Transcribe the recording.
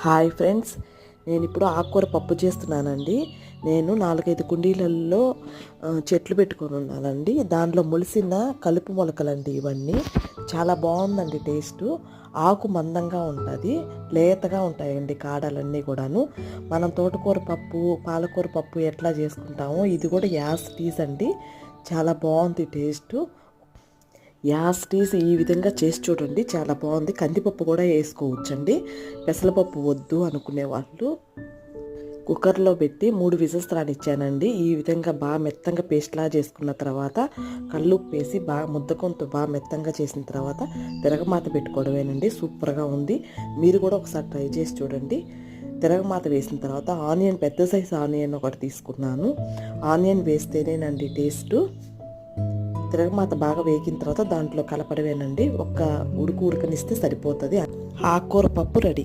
Hi friends, నేను ఇప్పుడు ఆకుకూర పప్పు చేస్తున్నానండి. నేను 4-5 కుండీలలో చెట్లు పెట్టుకొని ఉన్నానండి. దాంట్లో మొలిసిన కలుపు మొలకలండి ఇవన్నీ. చాలా బాగుందండి టేస్టు. ఆకు మందంగా ఉంటుంది, లేతగా ఉంటాయండి కాడలన్నీ కూడాను. మనం తోటకూర పప్పు, పాలకూర పప్పు ఎట్లా చేసుకుంటామో ఇది కూడా యాస్ టీస్ అండి. చాలా బాగుంది టేస్టు. యాస్టీస్ ఈ విధంగా చేసి చూడండి, చాలా బాగుంది. కందిపప్పు కూడా వేసుకోవచ్చండి. పెసరపప్పు వద్దు అనుకునే వాళ్ళు కుక్కర్లో పెట్టి 3 విజిల్స్ రానిచ్చానండి. ఈ విధంగా బాగా మెత్తంగా పేస్ట్లా చేసుకున్న తర్వాత కల్లుప్పు వేసి బాగా ముద్దకొంతు బాగా మెత్తంగా చేసిన తర్వాత తిరగమాత పెట్టుకోవడమేనండి. సూపర్గా ఉంది. మీరు కూడా ఒకసారి ట్రై చేసి చూడండి. తిరగమాత వేసిన తర్వాత ఆనియన్, పెద్ద సైజు ఆనియన్ ఒకటి తీసుకున్నాను. Onion వేస్తేనేనండి taste. తిరగమాత బాగా వేగిన తర్వాత దాంట్లో కలపడమేనండి. ఒక్క ఉడకనిస్తే సరిపోతుంది. ఆకుకూర పప్పు రెడీ.